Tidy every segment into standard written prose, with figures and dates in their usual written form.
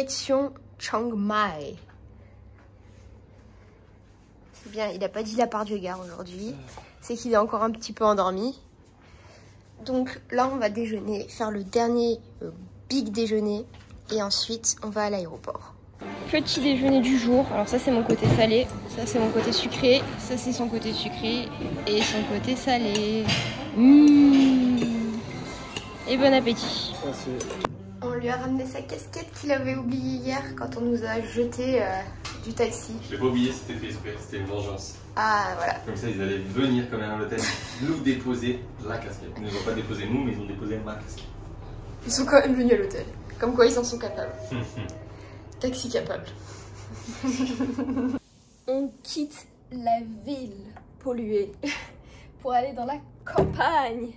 direction Chiang Mai. C'est bien, il n'a pas dit la part du gare aujourd'hui. C'est qu'il est encore un petit peu endormi. Donc là, on va déjeuner, faire le dernier big déjeuner. Et ensuite, on va à l'aéroport. Petit déjeuner du jour. Alors ça, c'est mon côté salé. Ça, c'est mon côté sucré. Ça, c'est son côté sucré. Et son côté salé. Et bon appétit. Merci. On lui a ramené sa casquette qu'il avait oubliée hier quand on nous a jeté du taxi. Je l'ai pas oublié, c'était fait exprès, c'était une vengeance. Ah, voilà. Comme ça, ils allaient venir quand même à l'hôtel, nous déposer la casquette. Ils ne nous ont pas déposé nous, mais ils ont déposé ma casquette. Ils sont quand même venus à l'hôtel. Comme quoi, ils en sont capables. Taxi capable. On quitte la ville polluée pour aller dans la campagne.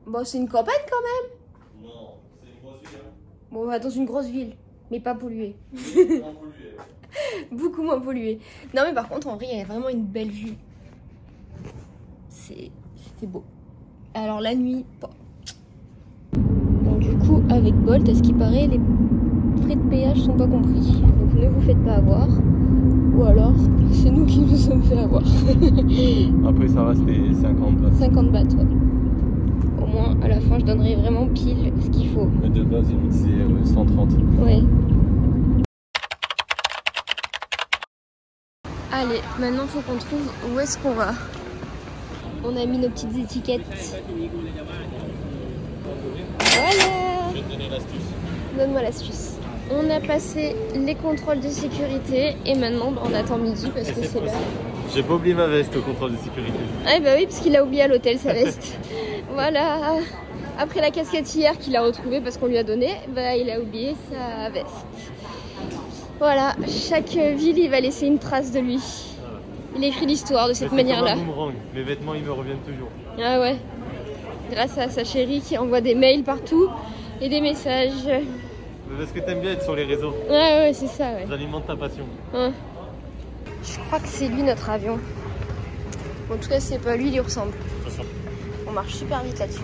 Bon, c'est une campagne quand même. Non, c'est une grosse ville. Bon, on va dans une grosse ville, mais pas polluée. Moins polluée. Beaucoup moins polluée. Non, mais par contre, en vrai, il y a vraiment une belle vue. C'est beau. Alors, la nuit, bon. Donc, du coup, avec Bolt, à ce qui paraît, les frais de péage sont pas compris. Donc, ne vous faites pas avoir. Ou alors, c'est nous qui nous sommes fait avoir. Après, ça reste des 50 bahts. 50 bahts, ouais. Au moins, à la fin, je donnerai vraiment pile ce qu'il faut. Mais de base, ils me disaient 130. Ouais. Allez, maintenant, faut qu'on trouve où est-ce qu'on va. On a mis nos petites étiquettes. Voilà. Je vais te donner l'astuce. Donne-moi l'astuce. On a passé les contrôles de sécurité et maintenant, on attend midi parce que c'est l'heure. J'ai pas oublié ma veste au contrôle de sécurité. Ah bah oui, parce qu'il a oublié à l'hôtel sa veste. Voilà. Après la casquette hier qu'il a retrouvée parce qu'on lui a donné, bah il a oublié sa veste. Voilà, chaque ville il va laisser une trace de lui. Il écrit l'histoire de cette manière-là. Mes vêtements ils me reviennent toujours. Ah ouais. Grâce à sa chérie qui envoie des mails partout et des messages. Parce que t'aimes bien être sur les réseaux. Ouais, c'est ça, ouais. J'alimente ta passion. Ouais. Je crois que c'est lui notre avion. En tout cas, c'est pas lui, il y ressemble. On marche super vite là-dessus.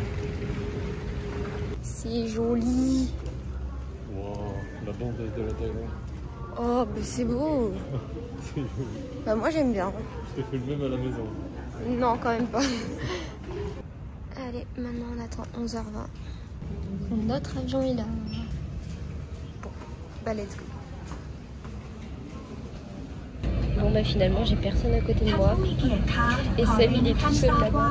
C'est joli. Wow, la bande de la Thaïlande. Oh, bah c'est beau. C'est joli. Bah moi j'aime bien. Je te fais le même à la maison. Non, quand même pas. Allez, maintenant on attend 11h20. Notre avion est là. Bon, bah let's go. Bon bah finalement j'ai personne à côté de moi. Et Seb il est tout seul là-bas.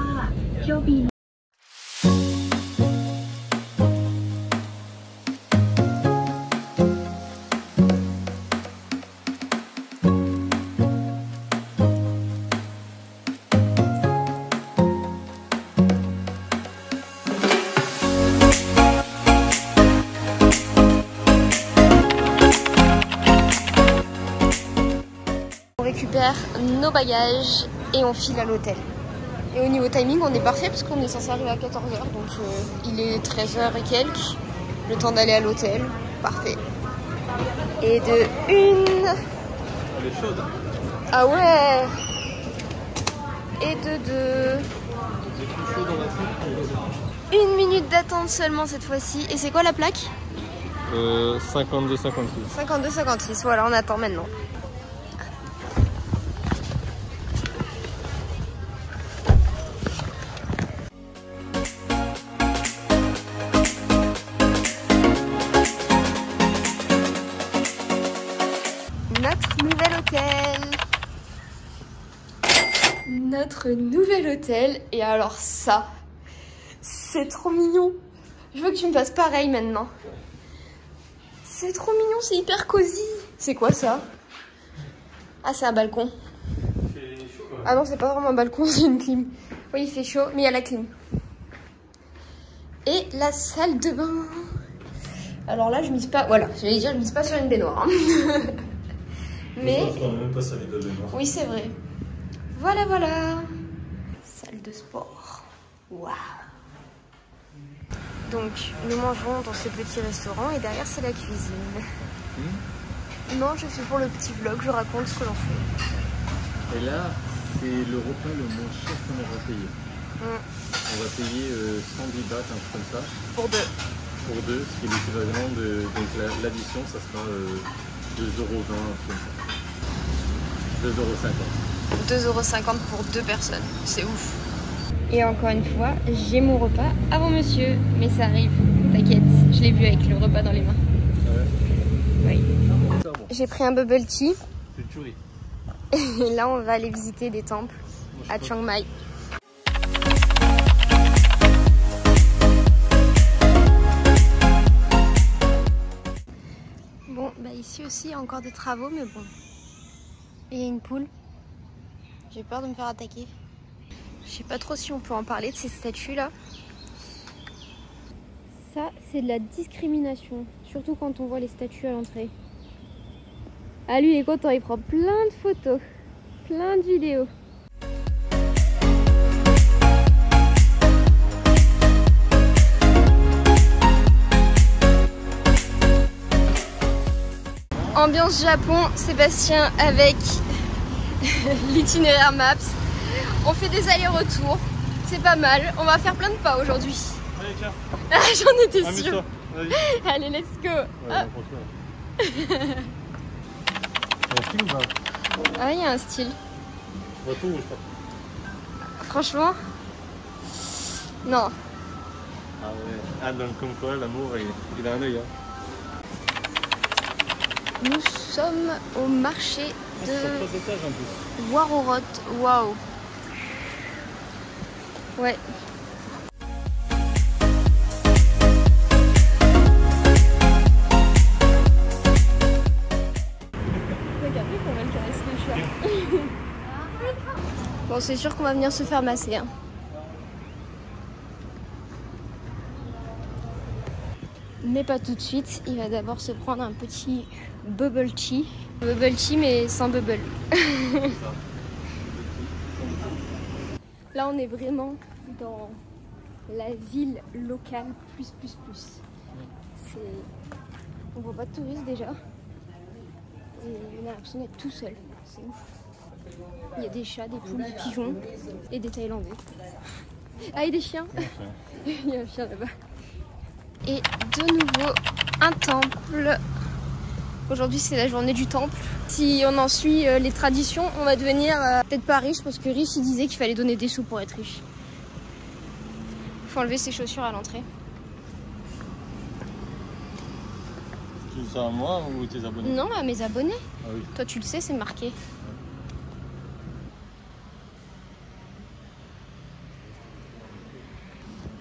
On récupère nos bagages et on file à l'hôtel. Et au niveau timing, on est parfait parce qu'on est censé arriver à 14h. Donc il est 13h et quelques. Le temps d'aller à l'hôtel. Parfait. Et de une. Elle est chaude. Ah ouais. Et de deux. J'ai plus chaud dans la suite. 1 minute d'attente seulement cette fois-ci. Et c'est quoi la plaque? 52-56. 52-56. Voilà, on attend maintenant. Notre nouvel hôtel. Notre nouvel hôtel. Et alors ça, c'est trop mignon. Je veux que tu me fasses pareil maintenant. C'est trop mignon, c'est hyper cosy. C'est quoi ça? Ah, c'est un balcon. Ah non, c'est pas vraiment un balcon, c'est une clim. Oui, il fait chaud, mais il y a la clim. Et la salle de bain. Alors là, je mise pas... Voilà, j'allais dire, je mise pas sur une baignoire. Hein. Mais... même pas salle de baignoire. Oui, c'est vrai. Voilà, voilà. Salle de sport. Waouh. Donc, nous mangerons dans ce petit restaurant et derrière, c'est la cuisine. Non, je fais pour le petit vlog, je raconte ce que l'on fait. Et là, c'est le repas le moins cher qu'on aura payé. On va payer 110 bahts, un truc comme ça. Pour deux. pour 2, ce qui est l'équivalent de. Donc l'addition, ça sera 2,20 €, 2,50 2,50 € pour 2 personnes. C'est ouf. Et encore une fois, j'ai mon repas avant monsieur. Mais ça arrive, t'inquiète. Je l'ai vu avec le repas dans les mains. Ah ouais? Oui. Ça, bon. J'ai pris un bubble tea. C'est le churi. Et là, on va aller visiter des temples à Chiang Mai. Bon, bah ici aussi, il y a encore des travaux, mais bon. Et il y a une poule. J'ai peur de me faire attaquer. Je sais pas trop si on peut en parler de ces statues-là. Ça, c'est de la discrimination. Surtout quand on voit les statues à l'entrée. Ah, lui, il est content, il prend plein de photos. Plein de vidéos. Ambiance Japon, Sébastien avec l'itinéraire Maps. On fait des allers-retours, c'est pas mal. On va faire plein de pas aujourd'hui. Allez, tiens. Ah, j'en étais sûre. Vas-y. Allez, let's go. Ouais, Ah, il y a un style. Retour ou pas? Franchement, non. Ah ouais. Ah, donc comme quoi, l'amour, il a un œil. Hein. Nous sommes au marché de étages en plus. Warorot. Waouh. Ouais. Regardez comment elle caresse les chats. Bon, c'est sûr qu'on va venir se faire masser. Hein. Mais pas tout de suite. Il va d'abord se prendre un petit bubble tea. Bubble tea mais sans bubble. Là, on est vraiment dans la ville locale plus. On voit pas de touristes déjà. Et on a l'impression d'être tout seul. C'est ouf. Il y a des chats, des poules, des pigeons et des Thaïlandais. Ah, et des chiens. Il y a un chien là-bas. Et de nouveau, un temple. Aujourd'hui, c'est la journée du temple. Si on en suit les traditions, on va devenir peut-être pas riche, parce que riche, il disait qu'il fallait donner des sous pour être riche. Faut enlever ses chaussures à l'entrée. Tu dis ça à moi ou tes abonnés? Non, à mes abonnés. Ah oui. Toi, tu le sais, c'est marqué.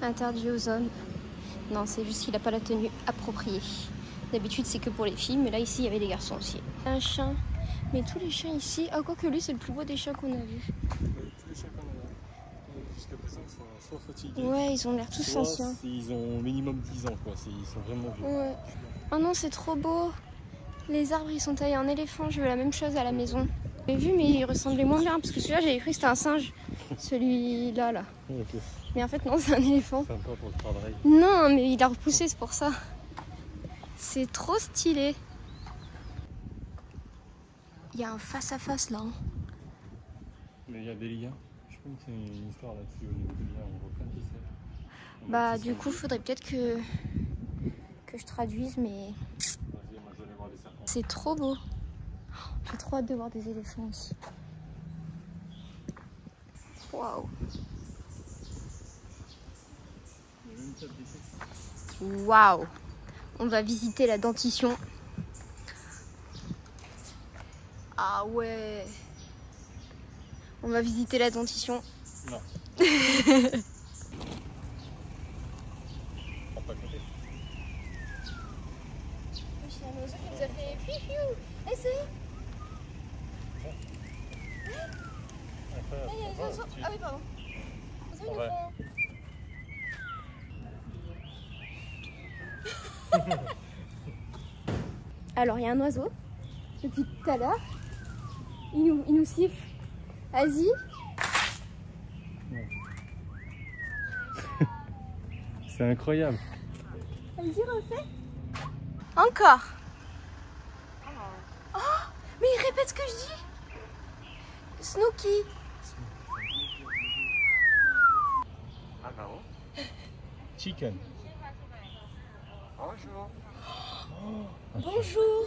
Interdit aux hommes. Non, c'est juste qu'il n'a pas la tenue appropriée. D'habitude, c'est que pour les filles, mais là, ici, il y avait des garçons aussi. Un chien. Mais tous les chiens ici... Ah, quoique lui, c'est le plus beau des chiens qu'on a vu. Tous les chiens qu'on a jusqu'à présent sont soit fatigués. Ouais, ils ont l'air tous anciens. Ils ont minimum 10 ans, quoi. Ils sont vraiment vieux. Ouais. Oh non, c'est trop beau. Les arbres, ils sont taillés en éléphant. Je veux la même chose à la maison. J'ai vu, mais il ressemblait moins bien. Parce que celui-là, j'avais cru que c'était un singe. Celui-là, là. Okay. Mais en fait, non, c'est un éléphant. Sympa pour le travail. Non, mais il a repoussé, c'est pour ça. C'est trop stylé. Il y a un face-à-face là. Hein. Mais il y a des liens. Je pense que c'est une histoire là-dessus au niveau des liens. On voit plein de ficelles. Bah, du coup, il faudrait peut-être que je traduise, mais. Vas-y, moi je vais aller voir des serpents. C'est trop beau. J'ai trop hâte de voir des éléphants aussi. Waouh. Waouh. On va visiter la dentition. Ah ouais. On va visiter la dentition. Non. On va pas compter. C'est un oiseau qui nous a fait piou. Essaye. Il y a des oiseaux. Ah oui, pardon. Les oiseaux, ils nous font... Alors, il y a un oiseau. Depuis tout à l'heure. Il nous siffle. Vas-y. C'est incroyable. Vas-y, refais. Encore. Oh, mais il répète ce que je dis. Snooki. Ah non. Chicken. Bonjour. Bonjour.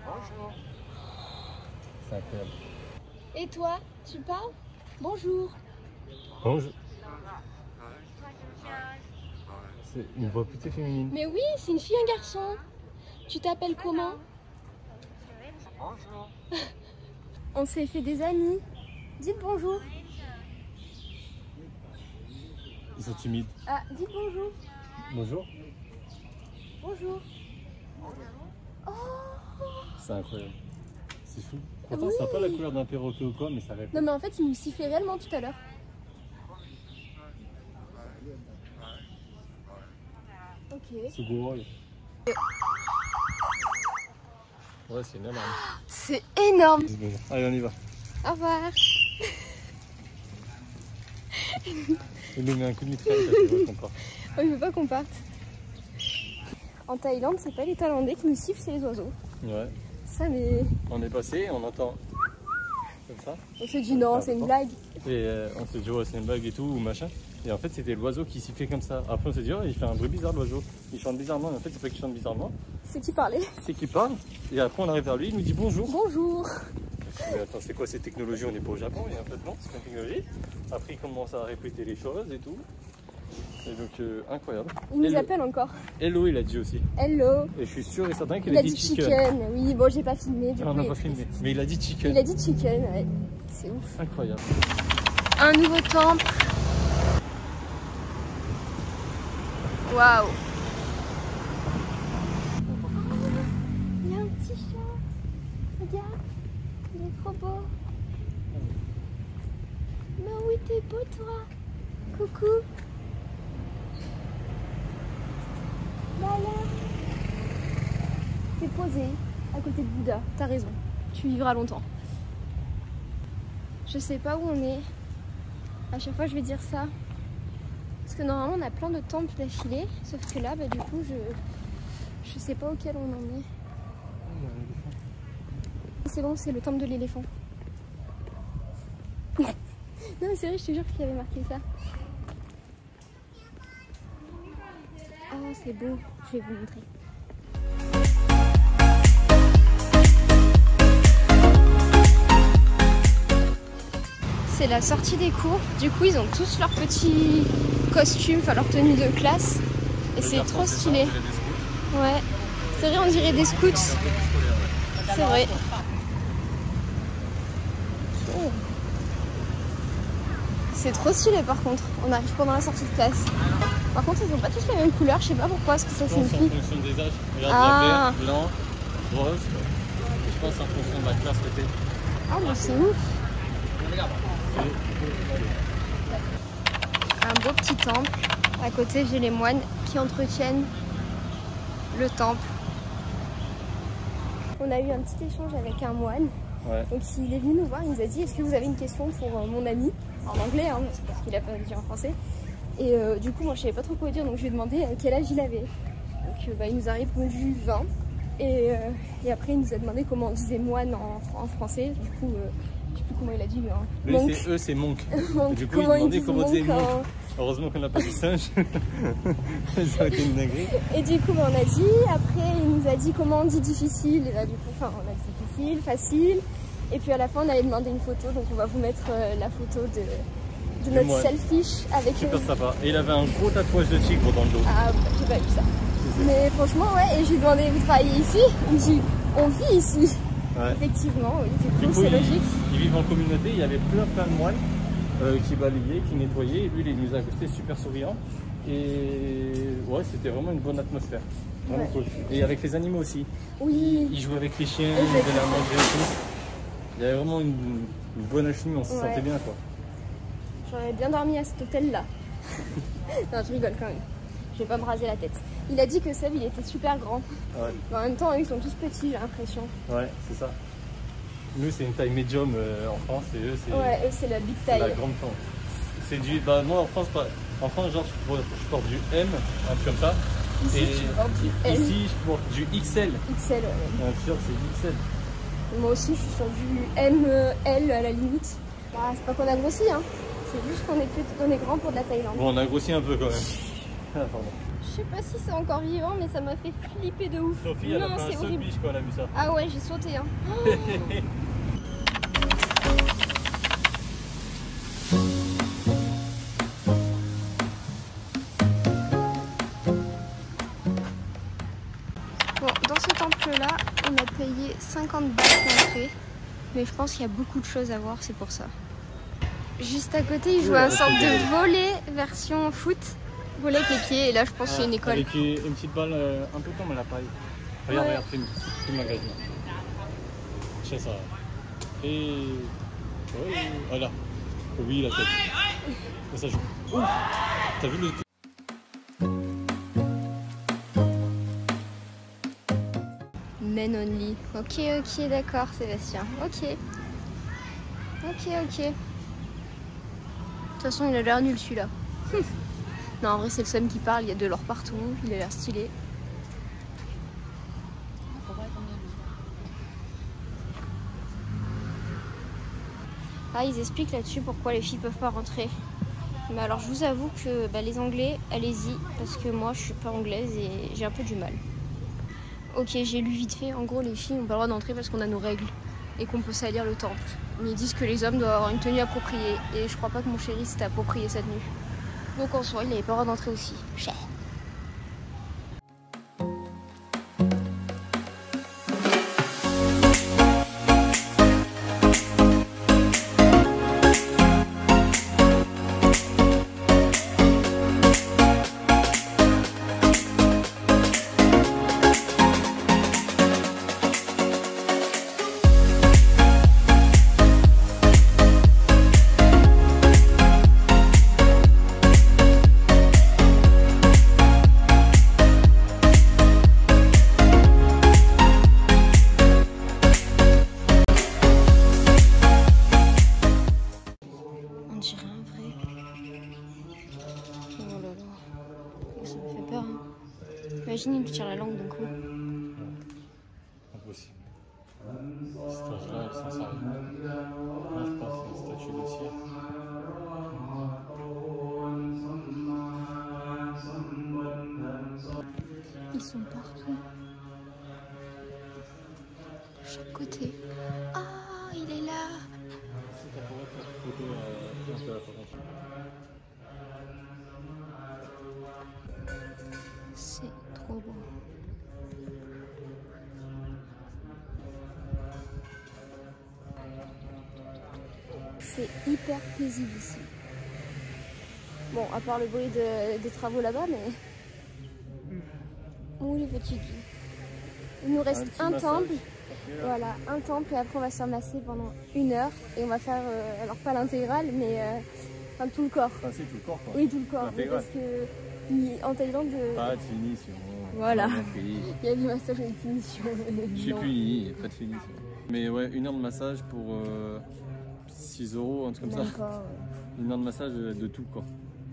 Bonjour. C'est incroyable. Et toi, tu parles? Bonjour. Bonjour. C'est une voix plutôt féminine. Mais oui, c'est une fille et un garçon. Tu t'appelles comment? Bonjour. On s'est fait des amis. Dites bonjour. Ils sont timides. Ah, dites bonjour. Bonjour. Bonjour. Oh. C'est incroyable. C'est fou. Pourtant, ça n'a pas la couleur d'un perroquet ou quoi, mais ça répond. Non, mais en fait, il nous sifflait réellement tout à l'heure. Ok. C'est beau. Ouais, c'est énorme. C'est énorme. Allez, on y va. Au revoir. Il nous met un coup de mitraille parce qu'il veut qu'on parte. Oh, il veut pas qu'on parte. En Thaïlande, c'est pas les Thaïlandais qui nous sifflent, c'est les oiseaux. Ouais. Ça, mais... On est passé, on entend comme ça. On se dit non, c'est une blague. Et on s'est dit ouais, c'est une blague et tout ou machin. Et en fait c'était l'oiseau qui sifflait comme ça. Après on s'est dit oh, il fait un bruit bizarre l'oiseau. Il chante bizarrement. Et en fait c'est pas qu'il chante bizarrement. C'est qui parlait. C'est qu'il parle. Et après on arrive vers lui, il nous dit bonjour. Bonjour. Mais attends, c'est quoi ces technologies? On n'est pas au Japon. Et en fait non, c'est pas une technologie. Après il commence à répéter les choses et tout. Et donc incroyable. Il nous appelle encore. Hello il a dit aussi. Hello. Et je suis sûr et certain qu'il il a dit chicken. Oui, bon j'ai pas filmé. Du coup, on n'a pas filmé. Mais il a dit chicken. Il a dit chicken, ouais. C'est ouf. Incroyable. Un nouveau temple. Waouh. Il y a un petit chat. Regarde. Il est trop beau. Mais oui, t'es beau toi. Coucou. Voilà. T'es posé à côté de Bouddha. T'as raison. Tu vivras longtemps. Je sais pas où on est. À chaque fois je vais dire ça. Parce que normalement on a plein de temples d'affilée. Sauf que là bah, du coup je sais pas auquel on en est. C'est bon, c'est le temple de l'éléphant. Non mais c'est vrai, je te jure qu'il y avait marqué ça. Oh c'est beau, je vais vous montrer. C'est la sortie des cours, du coup ils ont tous leurs petits costumes, enfin leur tenue de classe. Et c'est trop stylé. Ouais, c'est vrai, on dirait des scouts. C'est vrai. Oh. C'est trop stylé par contre, on arrive pendant la sortie de classe. Par contre ils ont pas tous les mêmes couleurs, je sais pas pourquoi, est-ce que ça signifie. En fonction des âges, regarde vert, blanc, rose. Je pense en fonction de la classe peut-être. Ah mais c'est ouf. Un beau petit temple. À côté, j'ai les moines qui entretiennent le temple. On a eu un petit échange avec un moine. Ouais. Donc il est venu nous voir, il nous a dit est-ce que vous avez une question pour mon ami? En anglais, hein, parce qu'il a pas dit en français. Et du coup, moi je savais pas trop quoi dire, donc je lui ai demandé quel âge il avait. Donc bah, il nous a répondu 20. Et après, il nous a demandé comment on disait moine en français. Du coup, je sais plus comment il a dit, mais hein. Eux, c'est monk. Du coup, comment il demandait comment disait monk. En... Heureusement qu'on n'a pas dit singe. Ça a été une dinguerie. Et du coup, bah, on a dit, après, il nous a dit comment on dit difficile. Et là, du coup, enfin, on a dit difficile, facile. Et puis à la fin, on allait demander une photo. Donc, on va vous mettre la photo de notre selfish avec. Super sympa. Et il avait un gros tatouage de tigre dans le dos. Ah, j'ai pas vu ça. Mais franchement, ouais, et je lui ai demandé, vous travaillez ici? Il me dit, on vit ici. Ouais. Effectivement, oui, c'est cool, c'est logique. Ils vivent en communauté, il y avait plein de moines qui balayaient, qui nettoyaient. Et lui, il nous a accosté super souriant. Et ouais, c'était vraiment une bonne atmosphère. Vraiment cool. Et avec les animaux aussi. Oui. Il jouait avec les chiens, il donnait à manger et tout. Il y avait vraiment une bonne alchimie, on se sentait bien quoi. J'aurais bien dormi à cet hôtel-là. Non, je rigole quand même. Je vais pas me raser la tête. Il a dit que Seb, il était super grand. Ouais. Mais en même temps, eux, ils sont tous petits, j'ai l'impression. Ouais, c'est ça. Nous, c'est une taille médium en France et eux, c'est... Ouais, eux, c'est la big taille. La grande taille. C'est du... Bah, moi, en France, genre, je porte du M, un truc comme ça. Ici, et tu portes du L. Ici, je porte du XL. XL, ouais. Un t-shirt, c'est XL. Et moi aussi, je suis sur du M, L à la limite. Bah, c'est pas qu'on a grossi, hein. C'est juste qu'on est grand pour de la Thaïlande. Bon, on a grossi un peu quand même. Ah, pardon. sais pas si c'est encore vivant, mais ça m'a fait flipper de ouf. Sophie, elle a fait un saut de biche quand elle a vu ça. Ah ouais, j'ai sauté. Hein. Bon, dans ce temple-là, on a payé 50 bahts d'entrée. Mais je pense qu'il y a beaucoup de choses à voir, c'est pour ça. Juste à côté, ils jouent à une sorte de volley version foot. Volley avec les pieds, et là je pense que c'est une école. Avec une petite balle un peu comme à la paille. Regarde, regarde, fais le magasin. C'est ça. Et... Ouais, voilà. Oui, la tête. Et ça joue. T'as vu le... Men only. Ok, ok, d'accord, Sébastien. Ok. Ok. De toute façon, il a l'air nul celui-là. Non, en vrai, c'est le seum qui parle. Il y a de l'or partout. Il a l'air stylé. Ah, ils expliquent là-dessus pourquoi les filles peuvent pas rentrer. Mais alors, je vous avoue que les Anglais, allez-y. Parce que moi, je suis pas anglaise et j'ai un peu du mal. Ok, j'ai lu vite fait. En gros, les filles n'ont pas le droit d'entrer parce qu'on a nos règles. Et qu'on peut salir le temple. Mais ils disent que les hommes doivent avoir une tenue appropriée. Et je crois pas que mon chéri s'était approprié sa tenue. Donc en soi, il n'avait pas le droit d'entrer aussi. Cher. Imagine, il me tire la langue d'un coup. Impossible. Cet âge-là, elle s'en sort rien. Moi, je pense que c'est une statue de cire. Ils sont partout. De chaque côté. Ah, il est là. Si t'as pour faire une photo un peu à la fondation. C'est trop beau. C'est hyper paisible ici. Bon, à part le bruit des travaux là-bas, mais... Où les petits vies. Il nous reste un temple. Voilà, un temple et après on va se faire masser pendant 1 heure. Et on va faire, alors pas l'intégrale, mais enfin, tout le corps. Enfin, c'est tout le corps, quoi. Oui, tout le corps. Parce que en Thaïlande... Pas de finition. Voilà. Il y a des massages avec finition. Je suis puni, pas de finition. Mais ouais, 1 heure de massage pour 6 €, un truc comme ça. Encore, 1 heure de massage de tout, quoi.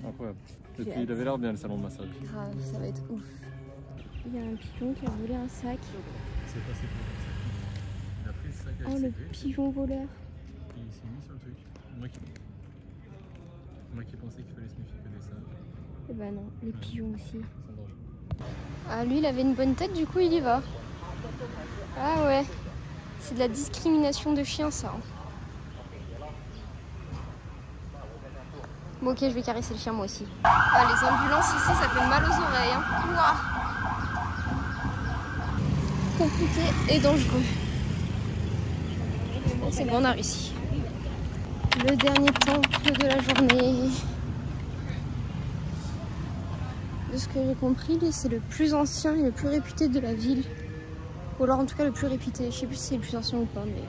Incroyable. Il avait l'air bien le salon de massage. Grave, ça va être ouf. Il y a un pigeon qui a volé un sac. C'est passé pour le sac. Il a pris le sac avec Oh, le pigeon voleur. Et il s'est mis sur le truc. Moi qui pensais qu'il fallait se méfier que des sages. Eh ben non, les pigeons aussi. Sans danger. Ah, lui, il avait une bonne tête, du coup, il y va. Ah ouais. C'est de la discrimination de chien, ça. Bon, ok, je vais caresser le chien, moi aussi. Ah, les ambulances ici, ça fait mal aux oreilles. Hein. Ouah. Compliqué et dangereux. Bon, c'est bon, on a réussi. Le dernier temple de la journée. De ce que j'ai compris, c'est le plus ancien et le plus réputé de la ville. Ou alors en tout cas le plus réputé. Je sais plus si c'est le plus ancien ou pas, mais...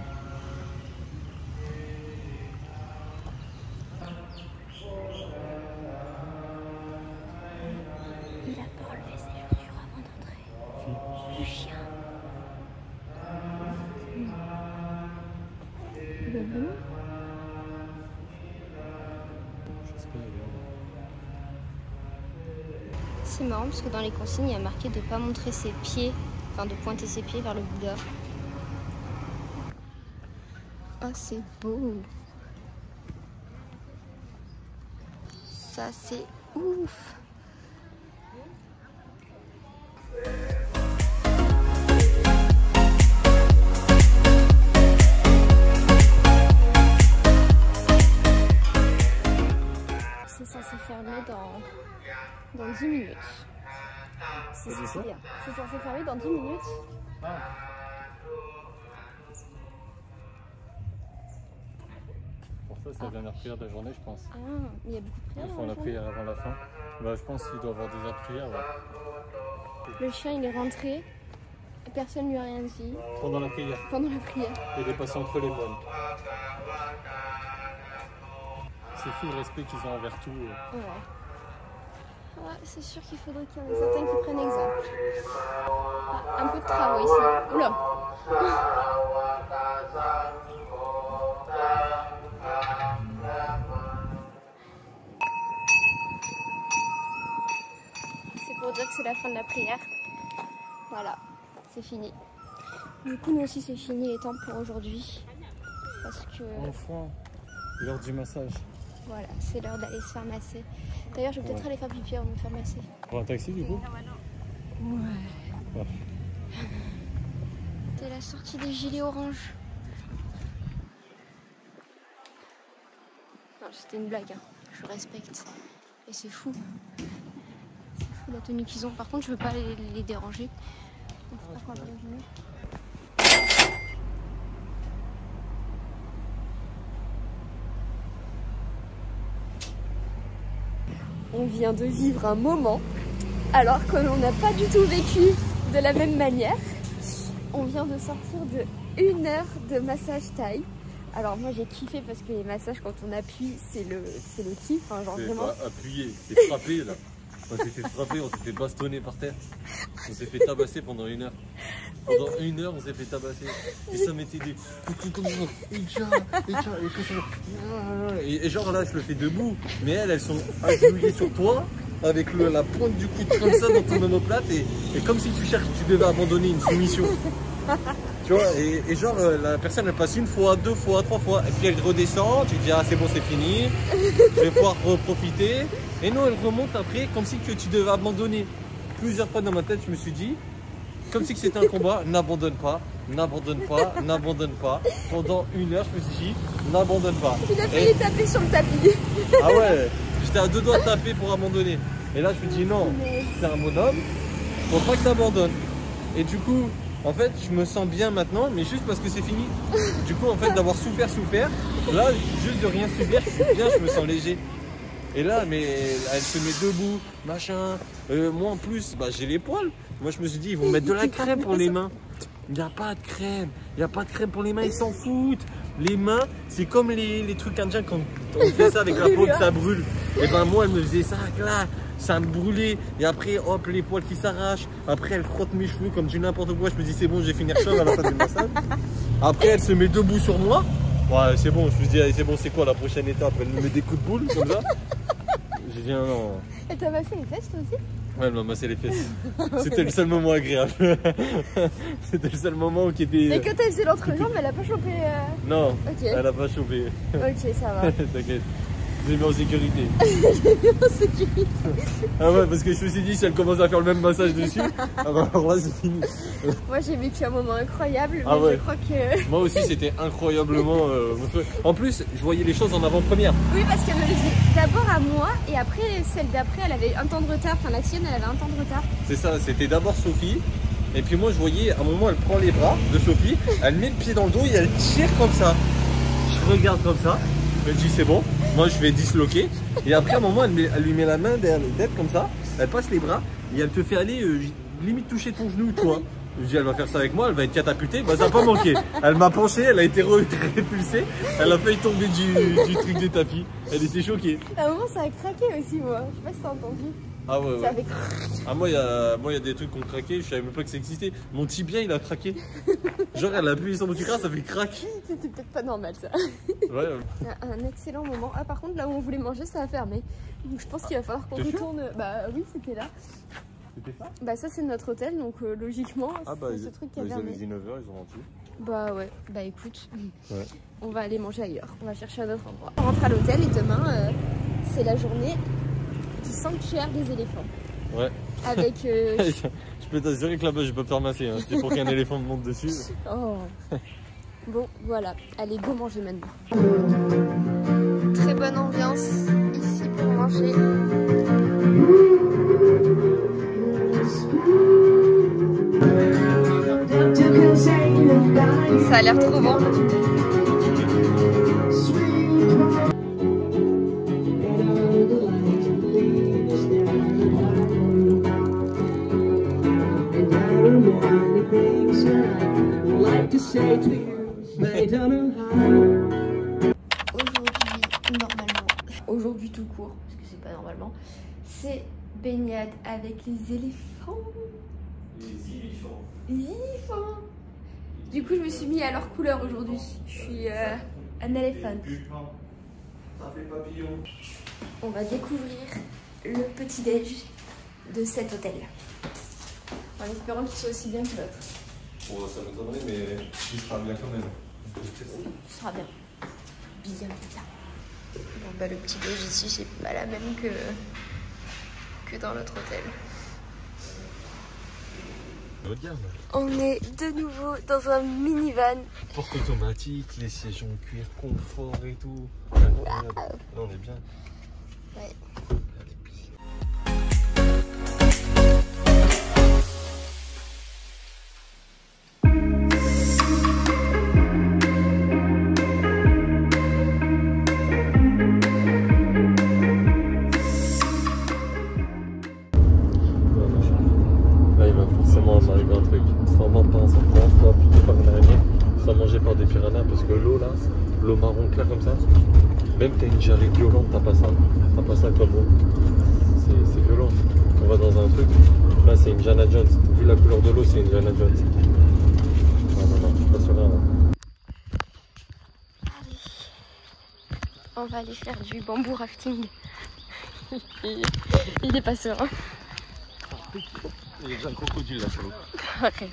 Il a pas enlevé ses chaussures avant d'entrer. Le chien. Il est venu. C'est marrant parce que dans les consignes, il y a marqué de ne pas montrer ses pieds, enfin de pointer ses pieds vers le Bouddha. Ah, c'est beau. Ça, c'est ouf. C'est censé fermer dans 10 minutes. Ah. Pour ça, c'est la dernière prière de la journée, je pense. Ah, mais il y a beaucoup de prières. Ils font la prière avant la fin. Bah, je pense qu'il doit y avoir des heures de prière. Ouais. Le chien, il est rentré. Personne lui a rien dit. Pendant la prière. Pendant la prière. Et il est passé entre les moines. C'est fou le respect qu'ils ont envers tout. Ouais. Ouais, c'est sûr qu'il faudrait qu'il y en ait certains qui prennent exemple. Ah, un peu de travaux ici. Oula. C'est pour dire que c'est la fin de la prière. Voilà, c'est fini. Du coup, nous aussi, c'est fini les temps pour aujourd'hui. Parce que... Enfin, l'heure du massage. Voilà, c'est l'heure d'aller se faire masser. D'ailleurs, je vais peut-être aller faire pipi avant de me faire masser. Pour un taxi, du coup? Ouais. C'est la sortie des gilets orange. Non, c'était une blague, hein. Je respecte. Et c'est fou. C'est fou la tenue qu'ils ont. Par contre, je veux pas les déranger. Donc, faut pas qu'on va déranger. On vient de vivre un moment, alors que l'on n'a pas du tout vécu de la même manière. On vient de sortir de 1 heure de massage thaï. Alors moi j'ai kiffé parce que les massages quand on appuie c'est le kiff, hein, genre vraiment. C'est pas appuyé, c'est frappé là. On s'est fait frapper, on s'est fait bastonner par terre. On s'est fait tabasser pendant 1 heure. Pendant 1 heure, on s'est fait tabasser. Et ça mettait des coups comme ça. Et genre là, je le fais debout. Mais elles sont agenouillées sur toi, avec la pointe du coude comme ça dans ton omoplate. Et comme si tu devais abandonner une soumission. Tu vois, et genre la personne elle passe 1 fois, 2 fois, 3 fois. Et puis elle redescend, tu te dis ah c'est bon, c'est fini. Je vais pouvoir profiter. Et non, elle remonte après comme si que tu devais abandonner. Plusieurs fois dans ma tête, je me suis dit, comme si que c'était un combat, n'abandonne pas, n'abandonne pas, n'abandonne pas. Pendant 1 heure, je me suis dit, n'abandonne pas. Il a failli taper sur le tapis. Ah ouais, j'étais à 2 doigts de taper pour abandonner. Et là, je me dis non, c'est un bonhomme, faut pas que t'abandonnes. Et du coup, en fait, je me sens bien maintenant, mais juste parce que c'est fini. Du coup, en fait, d'avoir souffert, là, juste de rien subir, je suis bien, je me sens léger. Et là, mais elle se met debout, machin. Moi en plus, bah, j'ai les poils. Moi je me suis dit, ils vont mettre de la crème pour les mains. Il n'y a pas de crème. Il n'y a pas de crème pour les mains, ils s'en foutent. Les mains, c'est comme les trucs indiens quand on fait ça avec la peau que ça brûle. Et ben moi, elle me faisait ça, là, ça me brûlait. Et après, hop, les poils qui s'arrachent. Après, elle frotte mes cheveux comme du n'importe quoi. Je me dis, c'est bon, je vais finir chauve à la fin du massage. Après, elle se met debout sur moi. Ouais, c'est bon, je me dis, allez, c'est bon, c'est quoi la prochaine étape? Elle me met des coups de boule comme ça. J'ai dit, non. Elle t'a massé les fesses toi aussi? Ouais, elle m'a massé les fesses. C'était le seul moment agréable. C'était le seul moment qui était. Mais quand elle faisait l'entrejambe, elle a pas chopé. Non, ok. Elle a pas chopé. Ok, ça va. T'inquiète. J'ai mis en sécurité. En sécurité. Ah ouais, parce que je me suis dit, si elle commence à faire le même massage dessus, ah bah alors là c'est fini. Moi j'ai vécu un moment incroyable, Ah mais ouais. je crois que... Moi aussi c'était incroyablement... En plus, je voyais les choses en avant-première. Oui, parce qu'elle me le faisait d'abord à moi, et après, celle d'après, elle avait un temps de retard. Enfin, la sienne, elle avait un temps de retard. C'est ça, c'était d'abord Sophie. Et puis moi je voyais, à un moment elle prend les bras de Sophie, elle met le pied dans le dos et elle tire comme ça. Je regarde comme ça, je me dis c'est bon, moi je vais disloquer. Et après à un moment elle lui met la main derrière la tête comme ça, elle passe les bras et elle te fait aller limite toucher ton genou toi. Je dis elle va faire ça avec moi, elle va être catapultée, bah ça n'a pas manqué. Elle m'a penché, elle a été répulsée, elle a failli tomber du truc des tapis. Elle était choquée. À un moment ça a craqué aussi moi, je sais pas si t'as entendu. Ah ouais, Ça avait... Ah moi il y a des trucs qui ont craqué, je savais même pas que ça existait. Mon tibia il a craqué. Genre elle a appuyé sur mon tibia, ça fait crack. C'était peut-être pas normal ça. Ouais. Un excellent moment. Ah par contre là où on voulait manger ça a fermé. Donc je pense qu'il va falloir qu'on retourne. Bah oui c'était là. C'était ça? Bah ça c'est notre hôtel donc logiquement Ah bah c'est ce truc qui a ils fermé. avaient dit 9h, ils ont rendu. Bah ouais, bah écoute, Ouais. on va aller manger ailleurs, on va chercher un autre endroit. On rentre à l'hôtel et demain c'est la journée du sanctuaire des éléphants. Ouais. Avec... Je peux t'assurer que là-bas je peux pas me ramasser, hein. C'est pour qu'un éléphant me monte dessus. Oh. Bon voilà, allez go manger maintenant. Très bonne ambiance ici pour manger. Ça a l'air trop bon. Aujourd'hui tout court, parce que c'est pas normalement, c'est baignade avec les éléphants. Les éléphants. Du coup je me suis mis à leur couleur aujourd'hui. Je suis un éléphant. On va découvrir le petit déj de cet hôtel. En espérant qu'il soit aussi bien que l'autre. Bon, ça m'étonnerait, mais il sera bien quand même. Ce sera bien. Bien. Bon bah le petit déj ici c'est pas la même que dans l'autre hôtel. Regarde. On est de nouveau dans un minivan. Porte automatique, les sièges en cuir, confort et tout. Incroyable. Là on est bien. Ouais. M'arrive un truc, sans pain, sans transport, plutôt par une araignée, sans manger par des piranhas, parce que l'eau là, l'eau marron clair comme ça, même t'as une jarrie violente, t'as pas ça comme eau, c'est violent. On va dans un truc, là c'est une Jana Jones, vu la couleur de l'eau c'est une Jana Jones. Non, je suis pas sûr là. Allez, on va aller faire du bambou rafting. Il est pas serein. Il y a déjà un crocodile là sur l'eau. Arrête.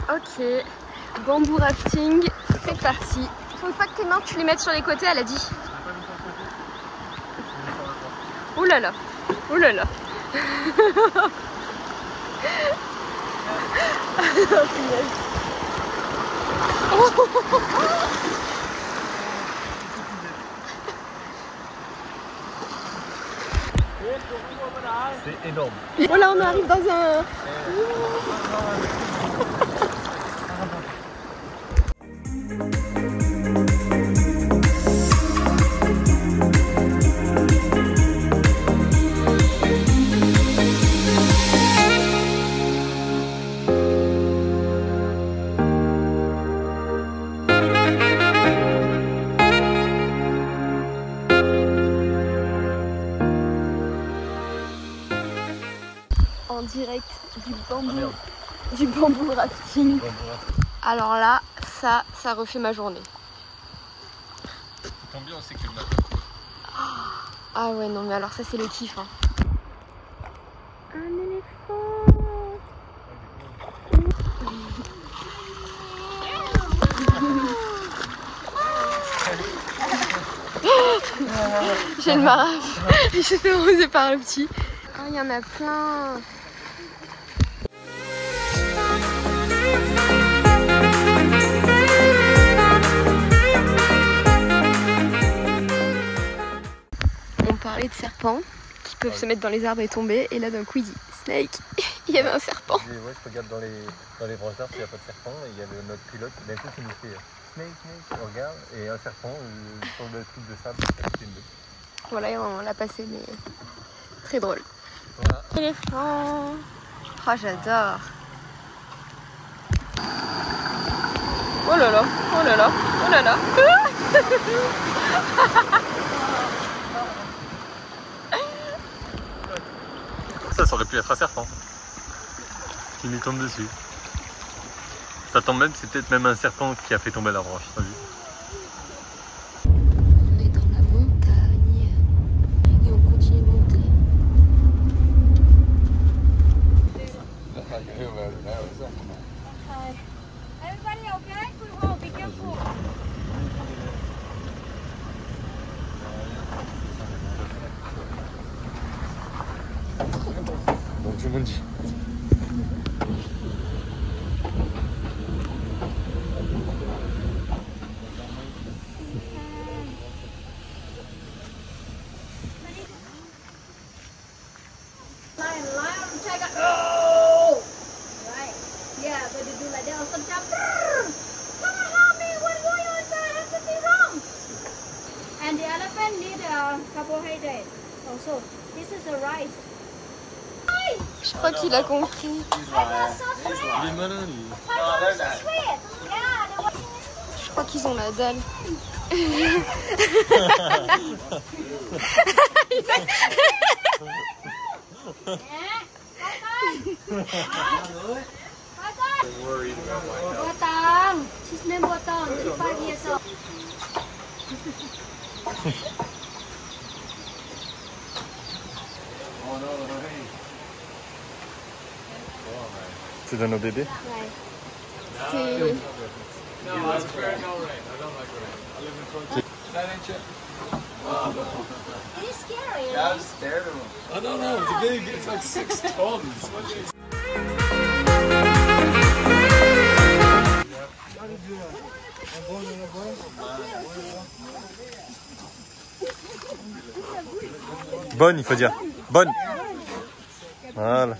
Ok, bambou rafting, c'est parti. Faut pas que tes mains tu les mettes sur les côtés, elle a dit. Ouh là là. Oh là là. C'est énorme. Oh là on arrive dans un... En direct du bambou rafting. Alors là, ça refait ma journée. Tant bien, c'est que le matin. Ah ouais, non mais alors ça c'est le kiff. Hein. Un éléphant. J'ai le maraf. Je suis fait arroser par le petit. Ah, il y en a plein. On parlait de serpents qui peuvent se mettre dans les arbres et tomber. Et là d'un coup il dit Snake, il y avait un serpent. Ouais, je regarde dans les branches d'arbres s'il n'y a pas de serpent. Et il y a notre pilote d'un coup qui nous fait Snake, on regarde. Et un serpent sur le truc de sable. Voilà, on l'a passé, mais très drôle. Voilà. Éléphant. Oh, j'adore. Oh là là, oh là là, oh là là. Ça aurait pu être un serpent qui lui tombe dessus. Ça tombe même, c'est peut-être même un serpent qui a fait tomber la branche, t'as vu? On est dans la montagne et on continue de monter. Everybody okay? Good roll, be careful. Donc tout le monde dit. crois qu'il a compris. Il est malin lui. Je crois qu'ils ont la dalle. Botong. His name Botong. 5 years old. Tu donnes au bébé? C'est... It is scary. Yeah, I'm scared of him. I don't know, the game gets like 6 tons. Bonne, il faut dire. Bonne. Voilà.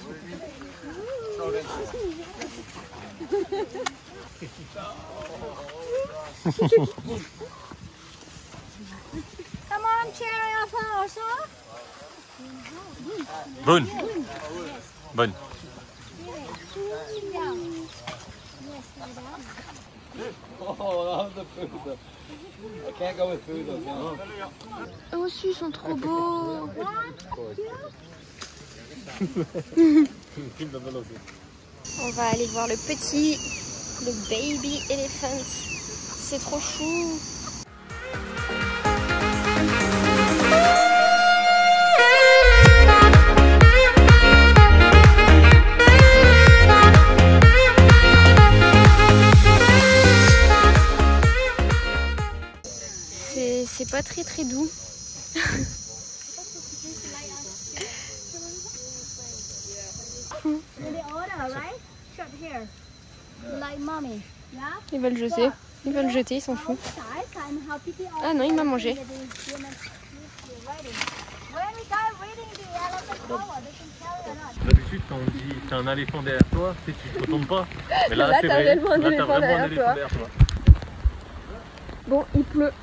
Come on, cherry also. Bonne. Bonne. Oh, the food. I can't go with food though. Oh, si, ils sont trop beaux. On va aller voir le petit, le baby elephant. C'est trop chou. C'est pas très doux. Really older, right? Short hair. Like mommy. Yeah? Ils veulent jeter. Ils veulent jeter, ils s'en foutent. Ah non, il m'a mangé. D'habitude, quand on dit t'as un éléphant derrière toi, tu te retournes pas. Mais là, Là, c'est t'as vrai. réellement un Là, t'as éléphant vraiment un derrière éléphant toi. derrière toi. Bon, il pleut.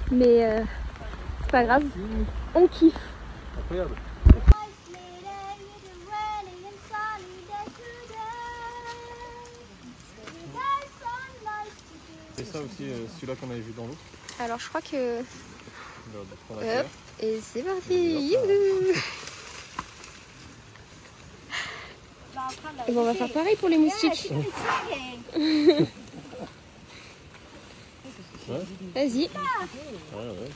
Mais c'est pas grave. On kiffe. Regarde. C'est ça aussi, celui-là qu'on avait vu dans l'eau. Alors je crois que... Hop, et c'est parti. Youhou. Et bon, on va faire pareil pour les moustiques. Vas-y,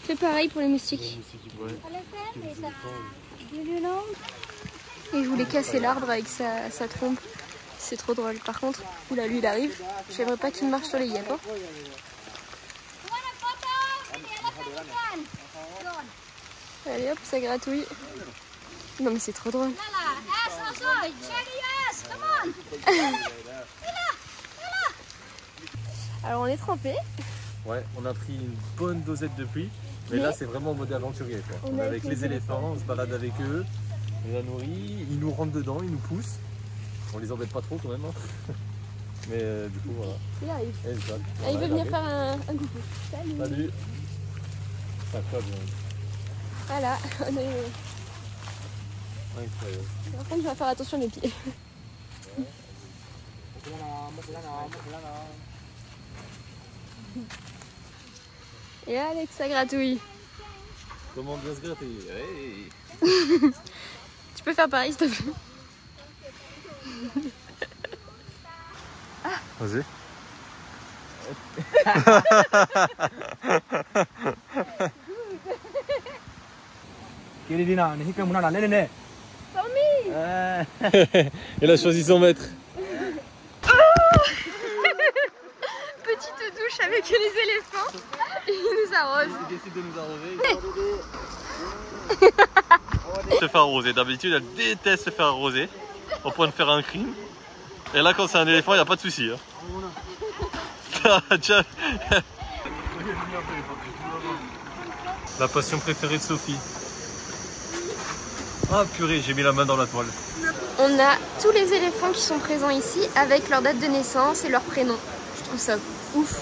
fais pareil pour les moustiques. Et je voulais casser l'arbre avec sa trompe. C'est trop drôle. Par contre, oula, lui il arrive. J'aimerais pas qu'il marche sur les guêpes. Hein. Allez hop, ça gratouille. Non mais c'est trop drôle. Alors on est trempés. Ouais, on a pris une bonne dosette de pluie. Mais là, c'est vraiment en mode aventurier. Quoi. On est avec les éléphants, on se balade avec eux. On les a nourris, ils nous rentrent dedans, ils nous poussent. On les embête pas trop quand même. Hein. Mais du coup, voilà. Il arrive. Et voilà, Ah, il veut il venir arrive. faire un coucou. Salut. Salut. Ça colle. Voilà. Incroyable. Par contre, je vais faire attention les pieds. Et Alex, ça gratouille. Comment bien se gratter? Hey. Tu peux faire pareil, s'il te plaît. Vas-y. Il a choisi son maître. Petite douche avec les éléphants. Et ils nous arrosent. Il décide de nous arroser. Se faire arroser. D'habitude, elle déteste se faire arroser. Au point de faire un crime. Et là, quand c'est un éléphant, il n'y a pas de souci. Hein. La passion préférée de Sophie. Ah purée, j'ai mis la main dans la toile. On a tous les éléphants qui sont présents ici avec leur date de naissance et leur prénom. Je trouve ça ouf.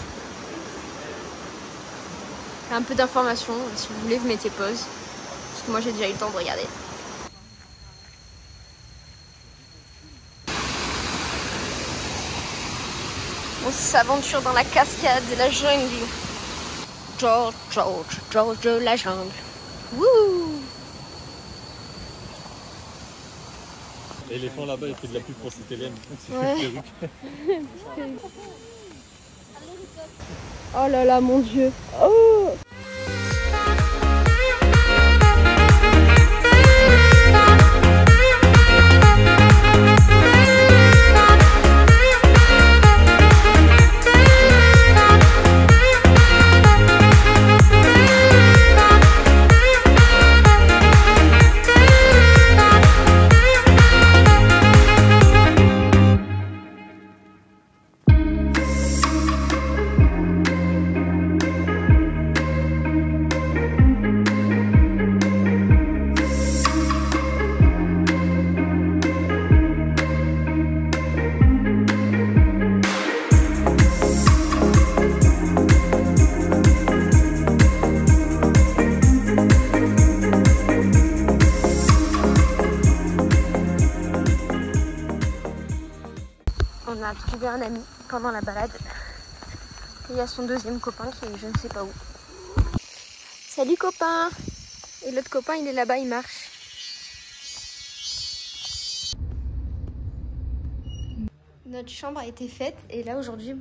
Un peu d'informations, si vous voulez, vous mettez pause. Parce que moi j'ai déjà eu le temps de regarder. On s'aventure dans la cascade de la jungle. George de la jungle. Wouh! L'éléphant là-bas, il fait de la pub pour cette Hélène. Ouais. Oh là là, mon Dieu. Oh! On a trouvé un ami pendant la balade. Et il y a son deuxième copain qui est je ne sais pas où. Salut copain! Et l'autre copain il est là-bas, il marche. Notre chambre a été faite et là aujourd'hui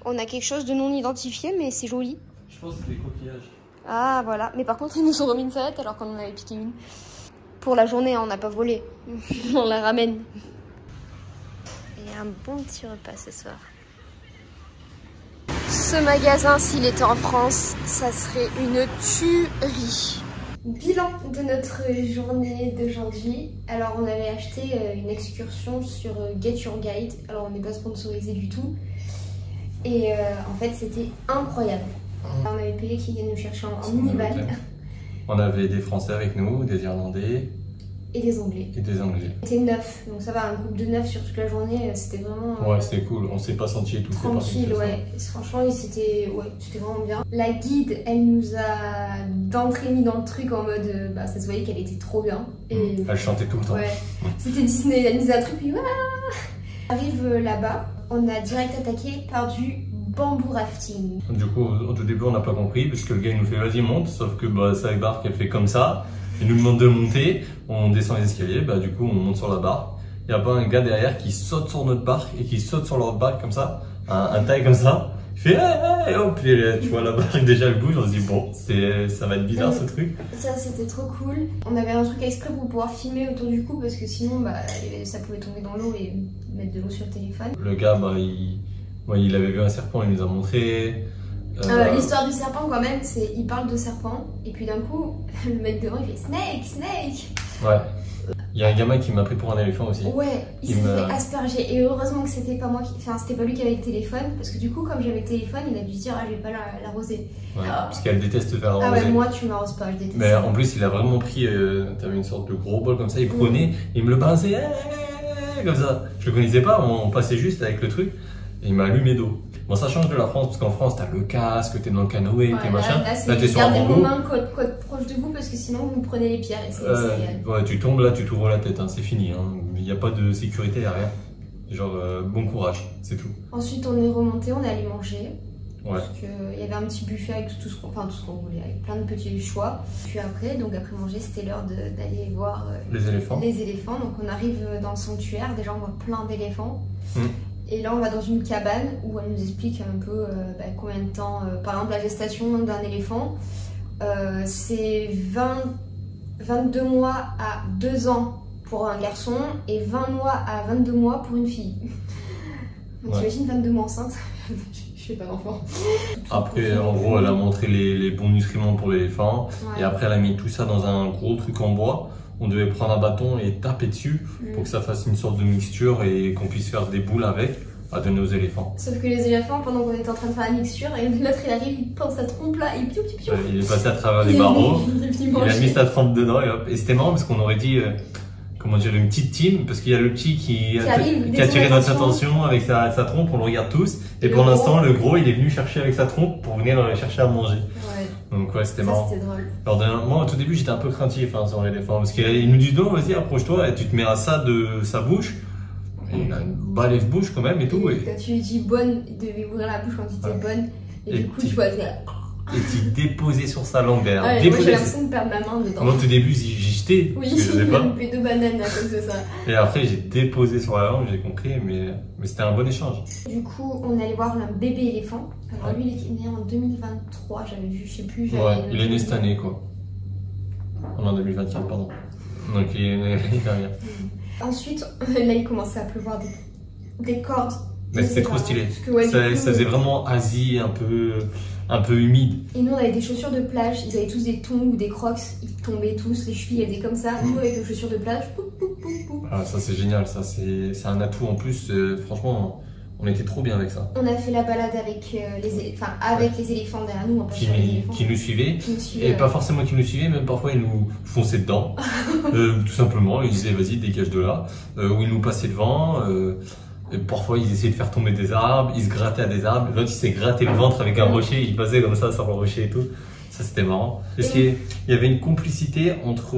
on a quelque chose de non identifié mais c'est joli. Je pense que c'est des coquillages. Ah voilà, mais par contre ils nous ont remis une serviette alors qu'on en avait piqué une. Pour la journée, on n'a pas volé, on la ramène. Et un bon petit repas ce soir. Ce magasin, s'il était en France, ça serait une tuerie. Bilan de notre journée d'aujourd'hui. Alors on avait acheté une excursion sur Get Your Guide. Alors on n'est pas sponsorisé du tout. Et en fait c'était incroyable. On avait payé qui viennent nous chercher en minivan. On avait des Français avec nous, des Irlandais. Et des Anglais. Et des Anglais. C'était 9, donc ça va, un groupe de 9 sur toute la journée, c'était vraiment... Ouais, c'était cool, on s'est pas senti tout tranquille, ouais. Franchement, c'était vraiment bien. La guide, elle nous a d'entrée mis dans le truc en mode... ça se voyait qu'elle était trop bien. Et... Elle chantait tout le temps. Ouais, c'était Disney, elle nous a un truc, puis voilà. On arrive là-bas, on a direct attaqué par du bamboo rafting. Du coup, au tout début, on n'a pas compris, parce que le gars, il nous fait vas-y, monte, sauf que sa barque, elle fait comme ça. Il nous demande de monter, on descend les escaliers, du coup on monte sur la barre. Il y a pas un gars derrière qui saute sur notre barque et qui saute sur l'autre barque comme ça, un taille comme ça. Il fait hey, hop, puis tu vois la barque déjà elle bouge, on se dit bon, ça va être bizarre ce truc. Ça c'était trop cool. On avait un truc exprès pour pouvoir filmer autour du cou parce que sinon ça pouvait tomber dans l'eau et mettre de l'eau sur le téléphone. Le gars, il avait vu un serpent, il nous a montré. L'histoire du serpent quand même, c'est il parle de serpent et puis d'un coup le mec devant il fait snake, snake. Ouais. Il y a un gamin qui m'a pris pour un éléphant aussi. Ouais, il s'est fait asperger et heureusement que c'était pas moi c'était pas lui qui avait le téléphone parce que du coup comme j'avais le téléphone il a dû se dire je vais pas l'arroser. Ouais, parce qu'elle déteste faire arroser. Ah ouais, moi tu m'arroses pas, je déteste. Mais en plus il a vraiment pris, t'avais une sorte de gros bol comme ça, il prenait, il me le balançait comme ça. Je le connaissais pas, on passait juste avec le truc et il m'a allumé d'eau. Bon, ça change de la France parce qu'en France, t'as le casque, t'es dans le canoë, t'es machin. Là, t'es sur un bambou. Gardez vos mains proches de vous parce que sinon vous prenez les pierres. Ouais, tu tombes là, tu t'ouvres la tête, c'est fini. Il n'y a pas de sécurité derrière. Genre, bon courage, c'est tout. Ensuite, on est remonté, on est allé manger. Ouais. Parce qu'il y avait un petit buffet avec tout ce qu'on voulait, avec plein de petits choix. Puis après manger, c'était l'heure d'aller voir les éléphants. Donc on arrive dans le sanctuaire, déjà on voit plein d'éléphants. Et là, on va dans une cabane où elle nous explique un peu combien de temps, par exemple, la gestation d'un éléphant. C'est 22 mois à 2 ans pour un garçon et 20 mois à 22 mois pour une fille. Donc t'imagines 22 mois enceinte? Je fais pas d'enfant. Après, en gros, elle a montré les bons nutriments pour l'éléphant. Ouais. Et après, elle a mis tout ça dans un gros truc en bois. On devait prendre un bâton et taper dessus pour que ça fasse une sorte de mixture et qu'on puisse faire des boules avec à donner aux éléphants. Sauf que les éléphants, pendant qu'on était en train de faire la mixture, et l'autre il arrive, il prend sa trompe là et piou piou piou. Il est passé à travers les barreaux, il a mis sa trompe dedans et hop. Et c'était marrant parce qu'on aurait dit, comment dire, une petite team, parce qu'il y a le petit qui a attiré notre attention avec sa trompe, on le regarde tous. Et pour l'instant, le gros il est venu chercher avec sa trompe pour venir chercher à manger. Ouais. Donc ouais, c'était marrant. C'était drôle. Alors moi au tout début j'étais un peu craintif sur l'éléphant parce qu'il nous dit non vas-y approche-toi et tu te mets à ça de sa bouche. Et il a une balèze bouche quand même et tout. Et Quand tu lui dis bonne, il devait ouvrir la bouche quand tu disais bonne. Et du coup, tu- tu vois, et tu déposais sur sa langue derrière. moi j'ai Déposais. l'impression de perdre ma main dedans. Moi, au tout début, j'y jetais. Oui, parce que je il savais m'a pas. loupé 2 bananes à cause de ça. Et après, j'ai déposé sur la langue, j'ai compris, mais c'était un bon échange. Du coup, on allait voir un bébé éléphant. Alors lui, il est né en 2023, j'avais vu, je sais plus. Ouais, il est né cette année, quoi. En 2021, pardon. Donc, il est né l'année dernière. Ensuite, là, il commençait à pleuvoir des cordes. Mais c'était trop stylé. Parce que, ouais, Ça du coup, faisait vraiment Asie, un peu humide. Et nous, on avait des chaussures de plage. Ils avaient tous des tongs ou des crocs. Ils tombaient tous, les chevilles étaient comme ça. Nous, avec nos chaussures de plage, poup, poup, poup, poup. Ah, ça, c'est génial. Ça, c'est un atout en plus. Franchement, on était trop bien avec ça. On a fait la balade avec, les éléphants derrière nous. Pas sur les éléphants. Qui nous suivaient. Qui nous suivaient, Et ouais. pas forcément qui nous suivaient, même parfois ils nous fonçaient dedans. Tout simplement, ils disaient vas-y, dégage de là. Ou ils nous passaient devant. Et parfois ils essayaient de faire tomber des arbres, ils se grattaient à des arbres. L'autre il s'est gratté le ventre avec un rocher, il passait comme ça sur le rocher et tout. Ça c'était marrant. Parce qu'il y avait une complicité entre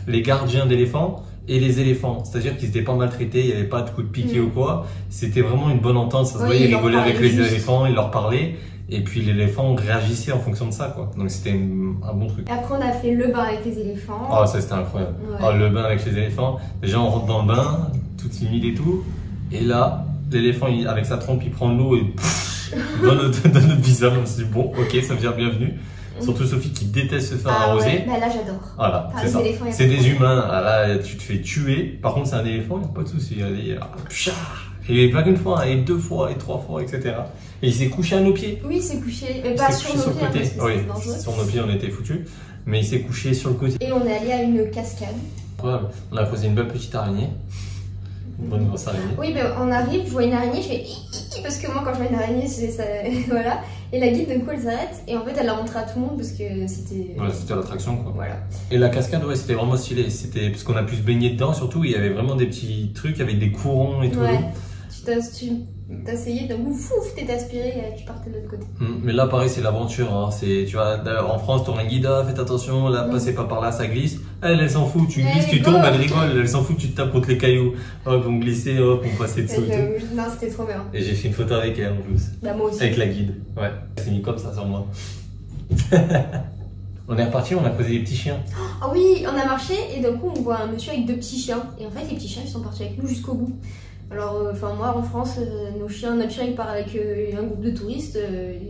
les gardiens d'éléphants et les éléphants. C'est-à-dire qu'ils n'étaient pas maltraités, il n'y avait pas de coups de piquet ou quoi. C'était vraiment une bonne entente. Ça se Oui, voyait, ils ils leur rigolaient avec parlaient les juste. éléphants, ils leur parlaient. Et puis l'éléphant réagissait en fonction de ça, quoi. Donc c'était un bon truc. Après, on a fait le bain avec les éléphants. Ah, ça c'était incroyable. Ouais. Ah, le bain avec les éléphants. Déjà on rentre dans le bain, tout timide et tout. Et là, l'éléphant avec sa trompe il prend de l'eau et pff, dans notre visage. On se dit bon, ok, ça veut dire bienvenue. Surtout Sophie qui déteste se faire arroser. Ouais, bah là, j'adore. Voilà, Enfin, c'est les ça. éléphants, y a C'est pas de des problème. humains. Ah, là, tu te fais tuer. Par contre, c'est un éléphant, il n'y a pas de souci. Et pas qu'une fois, et 2 fois, et 3 fois, etc. Et il s'est couché à nos pieds. Oui, il s'est couché, mais Il pas s'est sur couché nos pieds, hein, le côté. parce que Oui, c'est dangereux. sur nos pieds, on était foutus. Mais il s'est couché sur le côté. Et on est allé à une cascade. Incroyable. On a posé une belle petite araignée. Une bonne grosse araignée. Oui, ben on arrive, je vois une araignée, je fais parce que moi quand je vois une araignée, je fais ça, voilà. Et la guide d'un coup elle s'arrête et en fait elle l'a montré à tout le monde parce que c'était. Voilà, c'était l'attraction, quoi. Voilà. Et la cascade, ouais, c'était vraiment stylé. C'était parce qu'on a pu se baigner dedans, surtout. Il y avait vraiment des petits trucs avec des courants et tout. Ouais. Tu t'asseyais, d'un coup, fouf, t'étais aspiré et tu partais de l'autre côté. Mais là, pareil, c'est l'aventure. Hein. Tu vois, en France, t'auras un guide, faites attention, là, passez pas par là, ça glisse. Elle s'en fout, tu glisses, tu tombes, elle rigole, elle s'en fout, tu te tapes contre les cailloux. Hop, on glissait, hop, on passait dessous et tout. Non, c'était trop bien. Et j'ai fait une photo avec elle en plus. Bah, moi aussi. Avec la guide, ouais. Elle s'est mis comme ça sur moi. On est reparti, on a posé des petits chiens. Ah oui, on a marché et d'un coup on voit un monsieur avec 2 petits chiens. Et en fait, les petits chiens ils sont partis avec nous jusqu'au bout. Alors, moi en France, notre chien il part avec un groupe de touristes,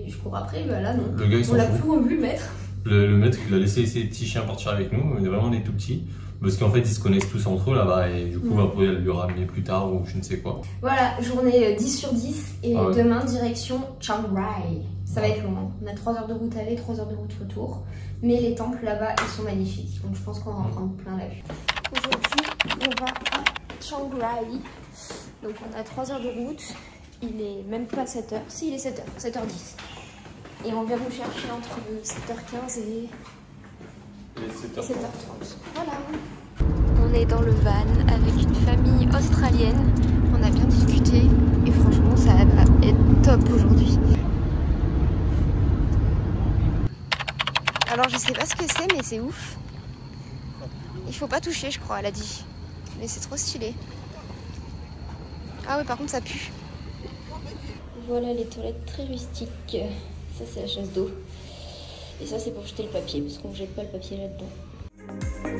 je cours après, bah là non. Le gars, il On s'en l'a fout. plus revu le maître. Le maître, il a laissé ses petits chiens partir avec nous, on est vraiment des tout petits. Parce qu'en fait, ils se connaissent tous entre eux là-bas et du coup, on va pouvoir le ramener plus tard ou je ne sais quoi. Voilà, journée 10 sur 10 et Ah ouais. demain direction Chiang Rai. Ça va être long, hein. On a 3 heures de route aller, 3 heures de route retour. Mais les temples là-bas, ils sont magnifiques. Donc je pense qu'on va en prendre plein la vue. Aujourd'hui, on va à Chiang Rai. Donc on a 3 heures de route. Il est même pas 7h. Si, il est 7h, 7h10. Et on vient vous chercher entre 7h15 et 7h30. Voilà. On est dans le van avec une famille australienne. On a bien discuté et franchement ça va être top aujourd'hui. Alors je sais pas ce que c'est mais c'est ouf. Il faut pas toucher je crois, elle a dit. Mais c'est trop stylé. Ah oui par contre ça pue. Voilà les toilettes très rustiques. Ça c'est la chasse d'eau. Et ça c'est pour jeter le papier parce qu'on ne jette pas le papier là-dedans.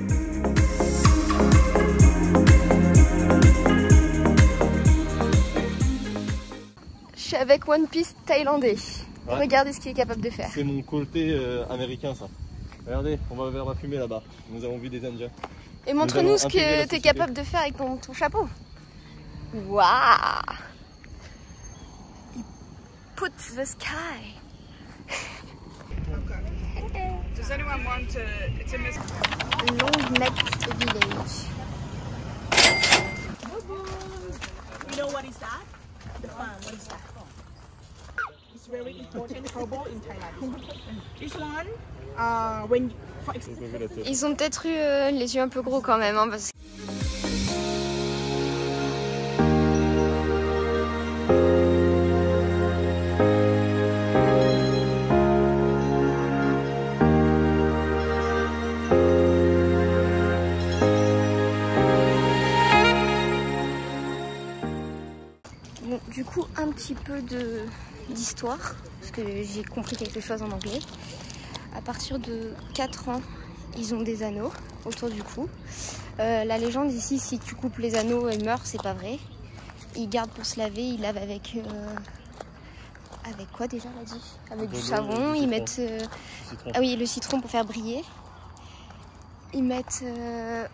Je suis avec One Piece thaïlandais. Ouais. Regardez ce qu'il est capable de faire. C'est mon côté américain, ça. Regardez, on va vers la fumée là-bas. Nous avons vu des Indiens. Et montre-nous allons ce intégrer la que tu es société. capable de faire avec ton chapeau. Waouh! Put the sky. Does anyone want to? It's in this. Long Neck Village. You know what is that? The farm. What is that? It's very important herbal in Thailand. This one, when for example, Ils ont peut-être eu les yeux un peu gros quand même, hein, parce que... Bon, du coup, un petit peu d'histoire, parce que j'ai compris quelque chose en anglais. À partir de 4 ans, ils ont des anneaux autour du cou. La légende ici, si tu coupes les anneaux, ils meurent, c'est pas vrai. Ils gardent pour se laver, ils lavent avec... avec quoi déjà, on a dit? Avec du savon, ils mettent... ah oui, le citron pour faire briller. Ils mettent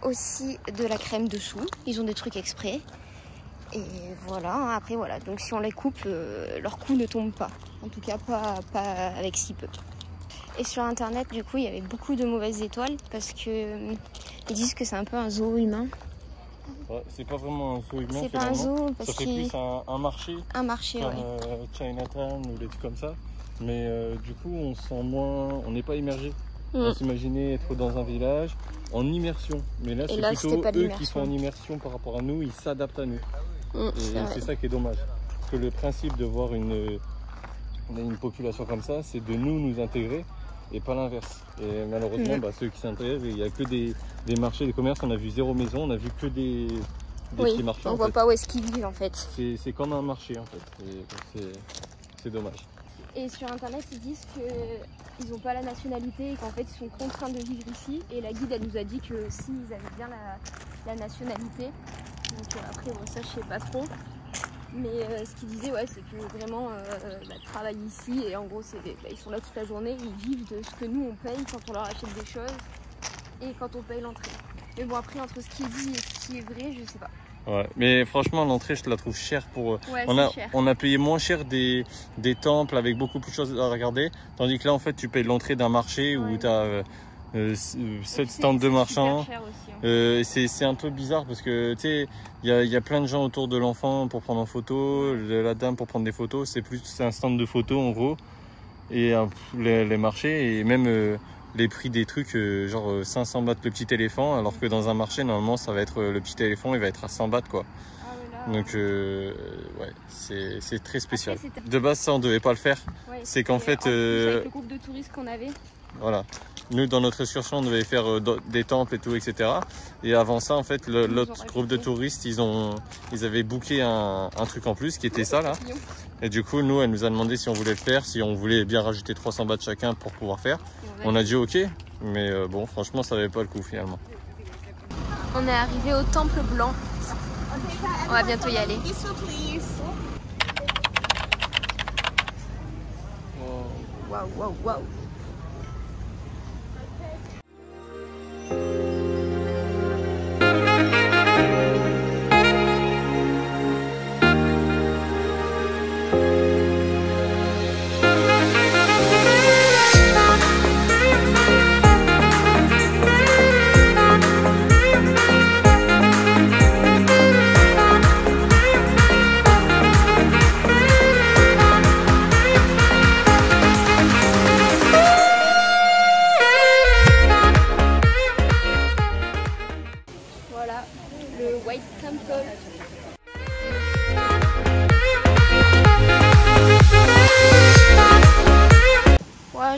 aussi de la crème dessous. Ils ont des trucs exprès. Et voilà, après voilà. Donc si on les coupe, leur cou ne tombe pas. En tout cas, pas avec si peu. Et sur internet, du coup, il y avait beaucoup de mauvaises étoiles parce que ils disent que c'est un peu un zoo humain. Ouais, c'est pas vraiment un zoo humain. C'est pas un zoo parce ça fait plus un marché. Un marché, comme ouais. Chinatown ou des trucs comme ça. Mais du coup, on se sent moins. On n'est pas immergé. On s'imaginait être dans un village en immersion. Mais là, c'est plutôt eux qui sont en immersion par rapport à nous. Ils s'adaptent à nous. Et c'est ça qui est dommage. Parce que le principe de voir une population comme ça, c'est de nous intégrer et pas l'inverse. Et malheureusement, ceux qui s'intègrent, il n'y a que des marchés, des commerces. On a vu 0 maison, on a vu que des petits marchés. On voit pas où est-ce qu'ils vivent en fait. C'est comme un marché en fait. C'est dommage. Et sur internet, ils disent qu'ils n'ont pas la nationalité et qu'en fait ils sont contraints de vivre ici. Et la guide, elle nous a dit que s'ils avaient bien la nationalité. Donc après, bon, ça je sais pas trop. Mais ce qu'ils disaient, ouais, c'est que vraiment travaillent ici et en gros, ils sont là toute la journée. Ils vivent de ce que nous on paye quand on leur achète des choses et quand on paye l'entrée. Mais bon, après, entre ce qui est dit et ce qui est vrai, je sais pas. Ouais, mais franchement, l'entrée, je te la trouve chère pour. Ouais, on a payé moins cher des temples avec beaucoup plus de choses à regarder. Tandis que là, en fait, tu payes l'entrée d'un marché où tu as 7 stands de marchands. C'est un peu bizarre parce que tu sais, il y a plein de gens autour de l'enfant pour prendre en photo, la dame pour prendre des photos. C'est un stand de photos en gros. Et les marchés et même. Les prix des trucs, genre 500 bahts le petit éléphant, alors que dans un marché, normalement, ça va être le petit éléphant, il va être à 100 bahts, quoi. Donc, ouais, c'est très spécial. Après, de base, ça, on devait pas le faire. Ouais, c'est qu'en fait... avec le groupe de touristes qu'on avait. Voilà. Nous, dans notre excursion, on devait faire des temples et tout, etc. Et avant ça, en fait, l'autre groupe de touristes, ils avaient booké un truc en plus, qui était ça, là. Et du coup, nous, elle nous a demandé si on voulait le faire, si on voulait bien rajouter 300 bahts chacun pour pouvoir faire. On a dit ok, mais bon, franchement, ça valait pas le coup finalement. On est arrivé au Temple Blanc. On va bientôt y aller. Waouh, waouh, waouh.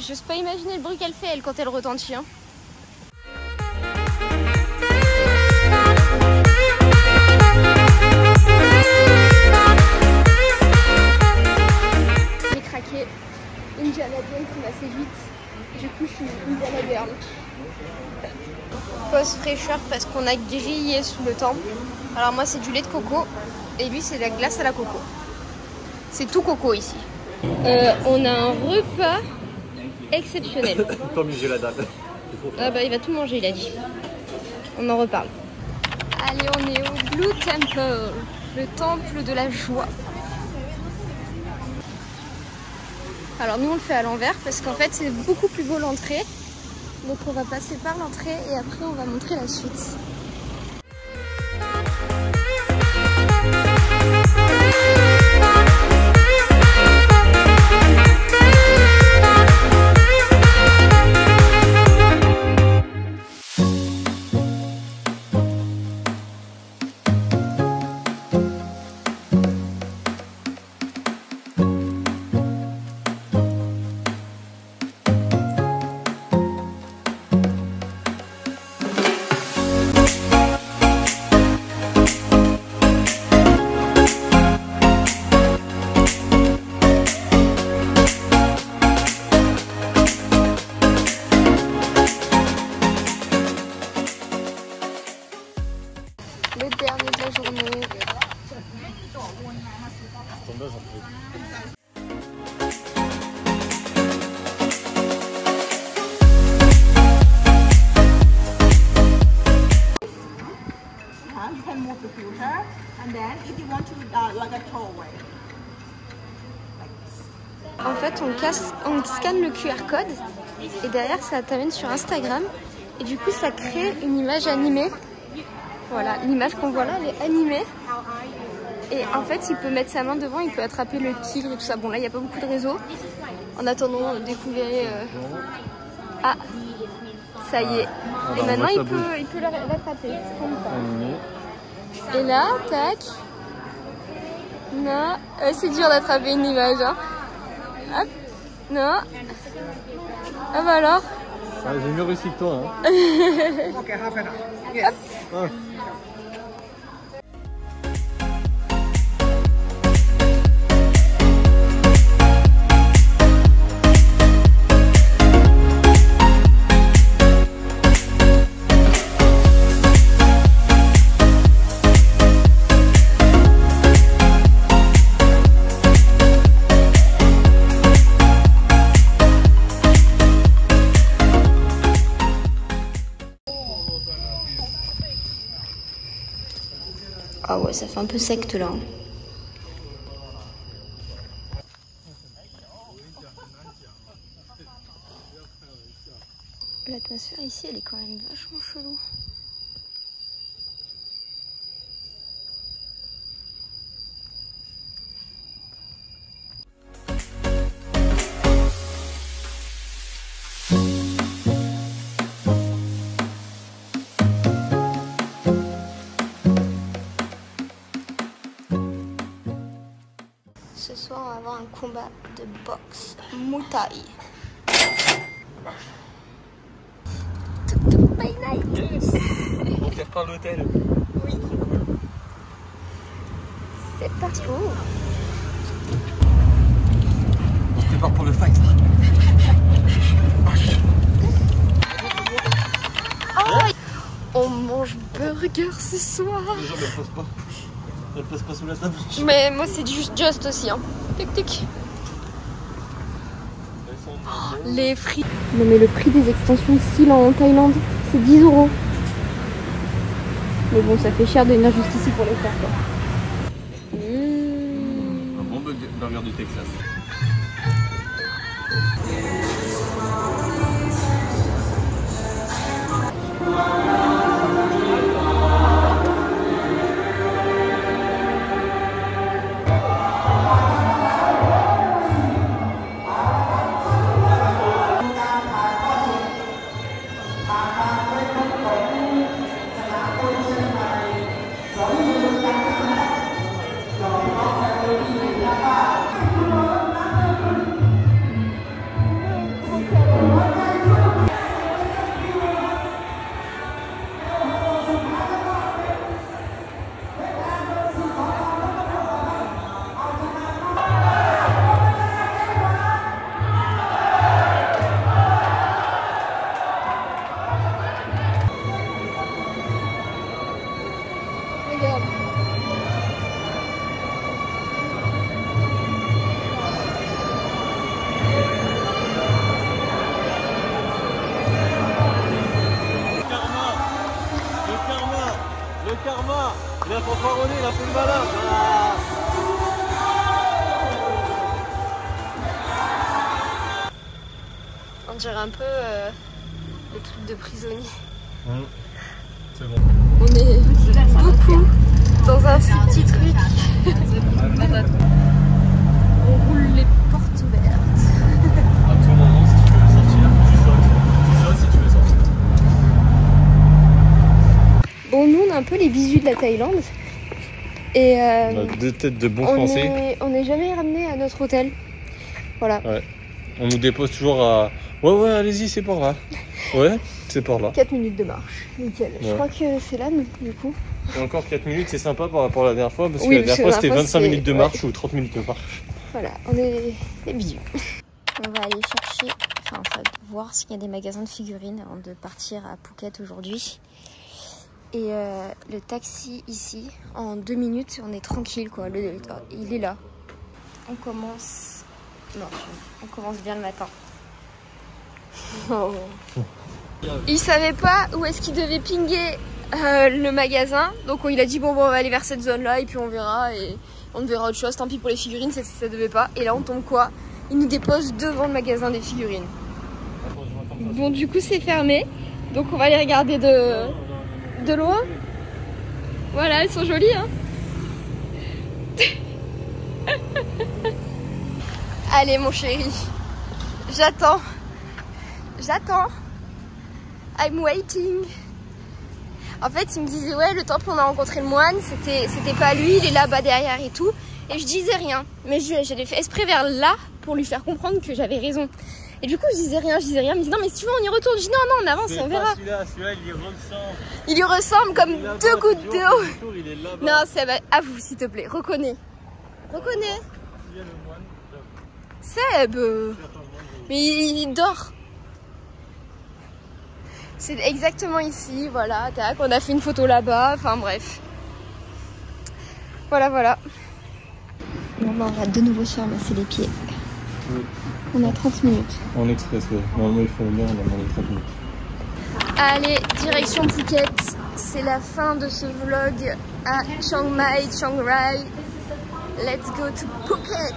J'ose pas imaginer le bruit qu'elle fait, elle, quand elle retentit. Hein. J'ai craqué. Indiana Jones qui m'a séduite. Du coup, je suis Indiana Girl. Pause fraîcheur parce qu'on a grillé sous le temple. Alors moi, c'est du lait de coco et lui, c'est de la glace à la coco. C'est tout coco ici. On a un repas exceptionnel. Tant mieux, j'ai la date. Ah bah il va tout manger, il a dit. On en reparle. Allez, on est au Blue Temple, le temple de la joie. Alors nous on le fait à l'envers parce qu'en fait c'est beaucoup plus beau l'entrée. Donc on va passer par l'entrée et après on va montrer la suite. Ton base, en fait. You can move the filter, and then if you want to like a throwaway. En fait, on scanne le QR code et derrière, ça t'amène sur Instagram. Et du coup, ça crée une image animée. Voilà, l'image qu'on voit là, elle est animée. Et en fait, il peut mettre sa main devant, il peut attraper le tigre et tout ça. Bon, là, il n'y a pas beaucoup de réseaux. En attendant, découvrir... Ah, ça y est. Et maintenant, il peut l'attraper. C'est comme ça. Et là, tac. Non, c'est dur d'attraper une image. Hein. Hop, non. Ah bah alors. Ah, j'ai mieux réussi que toi. Hein. Okay, half an hour. Yes. Ah. Ah ouais, ça fait un peu secte là. L'atmosphère ici, elle est quand même vachement chelou. Ce soir, on va avoir un combat de boxe Muay Thai. Yes. On fait par l'hôtel. Oui. C'est parti. Oh. On se prépare pour le fight. Oh, on mange burger ce soir. Les gens ne passent pas. Elle passe pas sous la table. Mais moi, c'est juste aussi. Hein. Tic tic. Les frites. Non mais le prix des extensions de cils en Thaïlande, c'est 10 €. Mais bon, ça fait cher de venir juste ici pour les faire quoi. Un bon burger du Texas. Il a fanfaronné, il a fait le malin. Ah. On dirait un peu les trucs de prisonniers. C'est bon. On est beaucoup dans un petit truc. On roule les portes ouvertes. À tout moment, si tu veux sortir, tu sautes. Tu sautes si tu veux sortir. Bon, nous, on a un peu les bisous de la Thaïlande. Et On a deux têtes de bons Français. On n'est jamais ramené à notre hôtel. Voilà. Ouais. On nous dépose toujours à... Ouais, allez-y, c'est par là. Ouais, c'est par là. 4 minutes de marche. Nickel. Ouais. Je crois que c'est là, du coup. Et encore 4 minutes, c'est sympa par rapport à la dernière fois. Parce oui, que la dernière fois, c'était 25 minutes de marche ou 30 minutes de marche. Voilà, on est les bisous. On va aller chercher... Enfin, on va voir s'il y a des magasins de figurines avant de partir à Phuket aujourd'hui. Et le taxi ici, en 2 minutes, on est tranquille quoi. Il est là. On commence... Non, on commence bien le matin. Oh. Il savait pas où est-ce qu'il devait pinguer le magasin. Donc il a dit bon, on va aller vers cette zone-là et puis on verra. Et on verra autre chose. Tant pis pour les figurines, ça devait pas. Et là on tombe quoi? Il nous dépose devant le magasin des figurines. Bon, du coup c'est fermé. Donc on va les regarder de loin. Voilà, elles sont jolies, hein. Allez mon chéri, j'attends. I'm waiting. En fait, il me disait ouais, le temple où on a rencontré le moine, c'était pas lui, il est là-bas derrière et tout. Et je disais rien, mais j'allais fait exprès vers là pour lui faire comprendre que j'avais raison. Et du coup, je disais rien. Il me dit non, mais si tu veux, on y retourne. Je dis non, on avance, on verra. Celui-là, il y ressemble. Il lui ressemble comme deux gouttes d'eau. Non, Seb, avoue, s'il te plaît, reconnais. Seb, mais il dort. C'est exactement ici, voilà, tac, on a fait une photo là-bas, enfin bref. Voilà. Bon, on va de nouveau se ramasser les pieds. Oui. On a 30 minutes. En express, ouais. Normalement, il faut une heure, on a demandé 30 minutes. Allez, direction Phuket. C'est la fin de ce vlog à Chiang Mai, Chiang Rai. Let's go to Phuket.